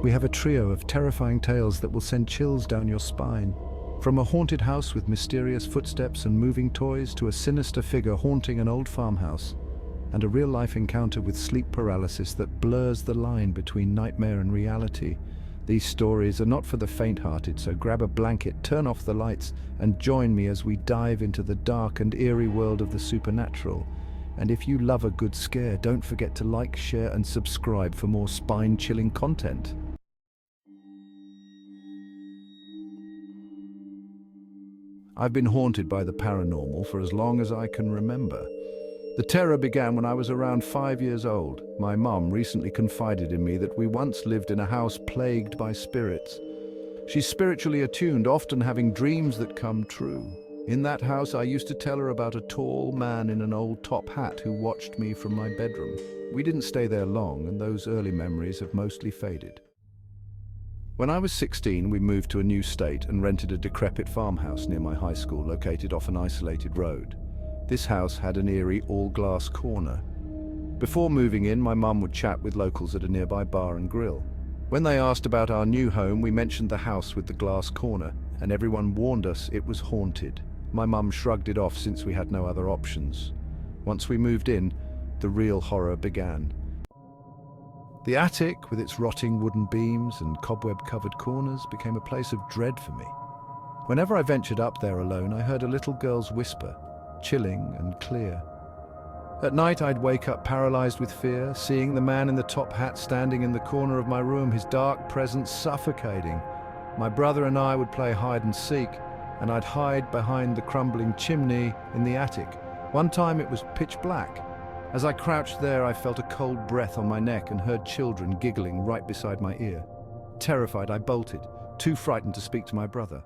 We have a trio of terrifying tales that will send chills down your spine. From a haunted house with mysterious footsteps and moving toys to a sinister figure haunting an old farmhouse, and a real-life encounter with sleep paralysis that blurs the line between nightmare and reality. These stories are not for the faint-hearted, so grab a blanket, turn off the lights, and join me as we dive into the dark and eerie world of the supernatural. And if you love a good scare, don't forget to like, share, and subscribe for more spine-chilling content. I've been haunted by the paranormal for as long as I can remember. The terror began when I was around 5 years old. My mom recently confided in me that we once lived in a house plagued by spirits. She's spiritually attuned, often having dreams that come true. In that house, I used to tell her about a tall man in an old top hat who watched me from my bedroom. We didn't stay there long, and those early memories have mostly faded. When I was 16, we moved to a new state and rented a decrepit farmhouse near my high school, located off an isolated road. This house had an eerie, all-glass corner. Before moving in, my mum would chat with locals at a nearby bar and grill. When they asked about our new home, we mentioned the house with the glass corner, and everyone warned us it was haunted. My mum shrugged it off since we had no other options. Once we moved in, the real horror began. The attic, with its rotting wooden beams and cobweb-covered corners, became a place of dread for me. Whenever I ventured up there alone, I heard a little girl's whisper, chilling and clear. At night, I'd wake up paralyzed with fear, seeing the man in the top hat standing in the corner of my room, his dark presence suffocating. My brother and I would play hide and seek, and I'd hide behind the crumbling chimney in the attic. One time it was pitch black. As I crouched there, I felt a cold breath on my neck and heard children giggling right beside my ear. Terrified, I bolted, too frightened to speak to my brother.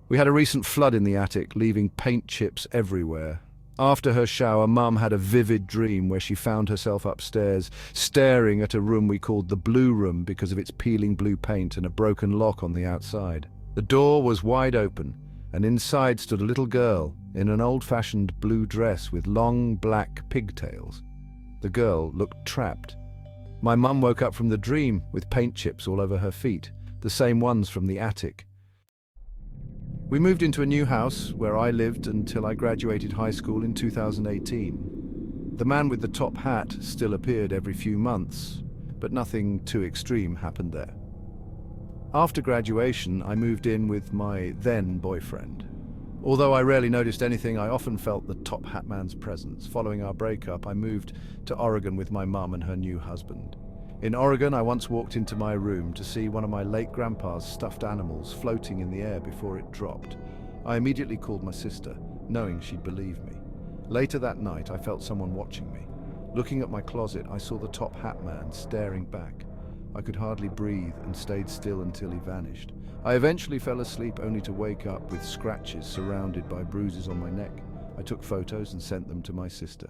We had a recent flood in the attic, leaving paint chips everywhere. After her shower, Mum had a vivid dream where she found herself upstairs, staring at a room we called the Blue Room because of its peeling blue paint and a broken lock on the outside. The door was wide open, and inside stood a little girl in an old-fashioned blue dress with long black pigtails. The girl looked trapped. My mum woke up from the dream with paint chips all over her feet, the same ones from the attic. We moved into a new house where I lived until I graduated high school in 2018. The man with the top hat still appeared every few months, but nothing too extreme happened there. After graduation, I moved in with my then boyfriend. Although I rarely noticed anything, I often felt the top hat man's presence. Following our breakup, I moved to Oregon with my mum and her new husband. In Oregon, I once walked into my room to see one of my late grandpa's stuffed animals floating in the air before it dropped. I immediately called my sister, knowing she'd believe me. Later that night, I felt someone watching me. Looking at my closet, I saw the top hat man staring back. I could hardly breathe and stayed still until he vanished. I eventually fell asleep only to wake up with scratches surrounded by bruises on my neck. I took photos and sent them to my sister.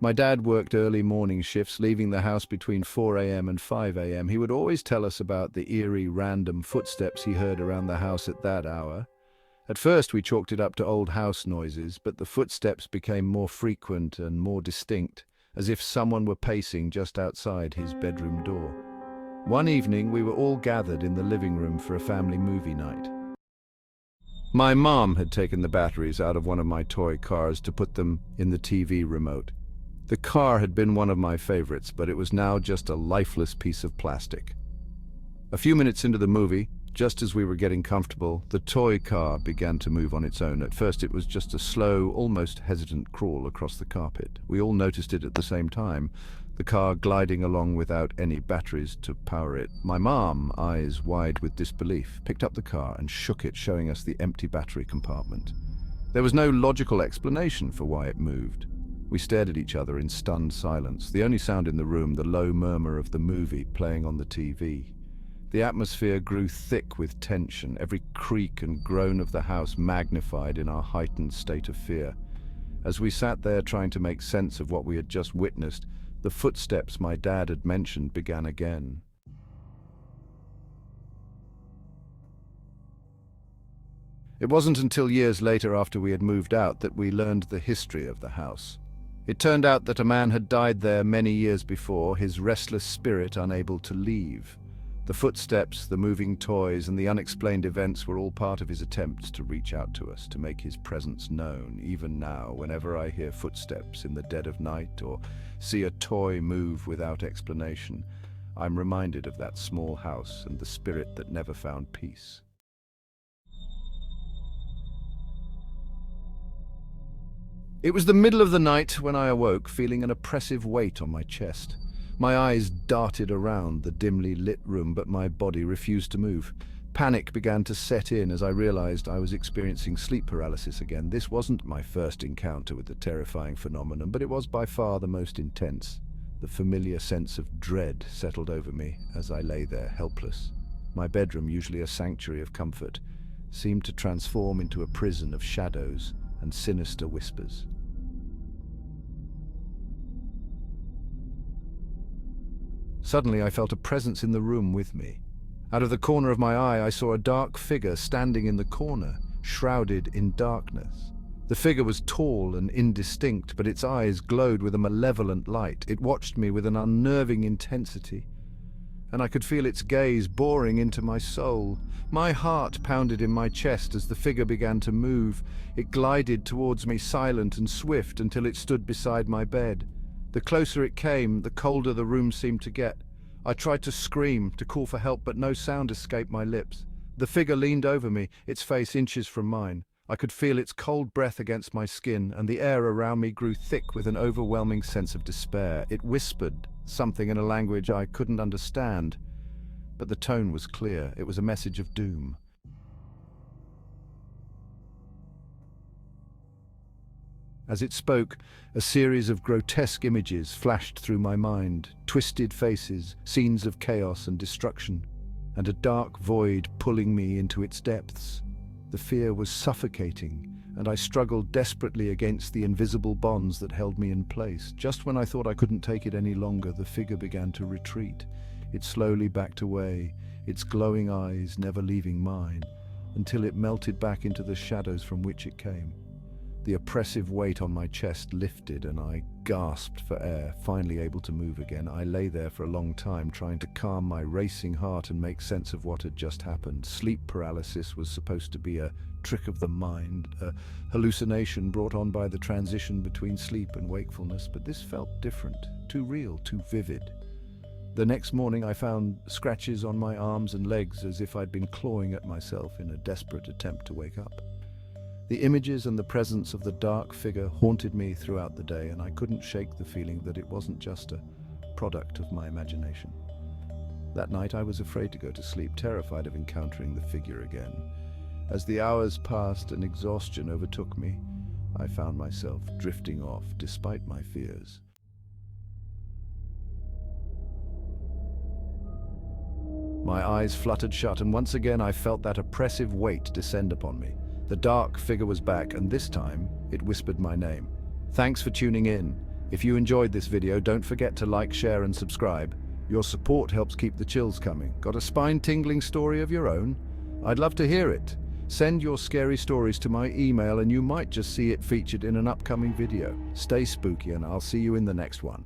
My dad worked early morning shifts, leaving the house between 4 a.m. and 5 a.m. He would always tell us about the eerie, random footsteps he heard around the house at that hour. At first, we chalked it up to old house noises, but the footsteps became more frequent and more distinct, as if someone were pacing just outside his bedroom door. One evening, we were all gathered in the living room for a family movie night. My mom had taken the batteries out of one of my toy cars to put them in the TV remote. The car had been one of my favorites, but it was now just a lifeless piece of plastic. A few minutes into the movie, just as we were getting comfortable, the toy car began to move on its own. At first it was just a slow, almost hesitant crawl across the carpet. We all noticed it at the same time, the car gliding along without any batteries to power it. My mom, eyes wide with disbelief, picked up the car and shook it, showing us the empty battery compartment. There was no logical explanation for why it moved. We stared at each other in stunned silence, the only sound in the room the low murmur of the movie playing on the TV. The atmosphere grew thick with tension, every creak and groan of the house magnified in our heightened state of fear. As we sat there trying to make sense of what we had just witnessed, the footsteps my dad had mentioned began again. It wasn't until years later, after we had moved out, that we learned the history of the house. It turned out that a man had died there many years before, his restless spirit unable to leave. The footsteps, the moving toys, and the unexplained events were all part of his attempts to reach out to us, to make his presence known. Even now, whenever I hear footsteps in the dead of night or see a toy move without explanation, I'm reminded of that small house and the spirit that never found peace. It was the middle of the night when I awoke, feeling an oppressive weight on my chest. My eyes darted around the dimly lit room, but my body refused to move. Panic began to set in as I realized I was experiencing sleep paralysis again. This wasn't my first encounter with the terrifying phenomenon, but it was by far the most intense. The familiar sense of dread settled over me as I lay there, helpless. My bedroom, usually a sanctuary of comfort, seemed to transform into a prison of shadows and sinister whispers. Suddenly, I felt a presence in the room with me. Out of the corner of my eye, I saw a dark figure standing in the corner, shrouded in darkness. The figure was tall and indistinct, but its eyes glowed with a malevolent light. It watched me with an unnerving intensity, and I could feel its gaze boring into my soul. My heart pounded in my chest as the figure began to move. It glided towards me, silent and swift, until it stood beside my bed. The closer it came, the colder the room seemed to get. I tried to scream, to call for help, but no sound escaped my lips. The figure leaned over me, its face inches from mine. I could feel its cold breath against my skin, and the air around me grew thick with an overwhelming sense of despair. It whispered something in a language I couldn't understand, but the tone was clear. It was a message of doom. As it spoke, a series of grotesque images flashed through my mind, twisted faces, scenes of chaos and destruction, and a dark void pulling me into its depths. The fear was suffocating, and I struggled desperately against the invisible bonds that held me in place. Just when I thought I couldn't take it any longer, the figure began to retreat. It slowly backed away, its glowing eyes never leaving mine, until it melted back into the shadows from which it came. The oppressive weight on my chest lifted, and I gasped for air, finally able to move again. I lay there for a long time, trying to calm my racing heart and make sense of what had just happened. Sleep paralysis was supposed to be a trick of the mind, a hallucination brought on by the transition between sleep and wakefulness, but this felt different, too real, too vivid. The next morning I found scratches on my arms and legs, as if I'd been clawing at myself in a desperate attempt to wake up. The images and the presence of the dark figure haunted me throughout the day, and I couldn't shake the feeling that it wasn't just a product of my imagination. That night I was afraid to go to sleep, terrified of encountering the figure again. As the hours passed and exhaustion overtook me, I found myself drifting off despite my fears. My eyes fluttered shut, and once again I felt that oppressive weight descend upon me. The dark figure was back, and this time it whispered my name. Thanks for tuning in. If you enjoyed this video, don't forget to like, share, and subscribe. Your support helps keep the chills coming. Got a spine-tingling story of your own? I'd love to hear it. Send your scary stories to my email, and you might just see it featured in an upcoming video. Stay spooky, and I'll see you in the next one.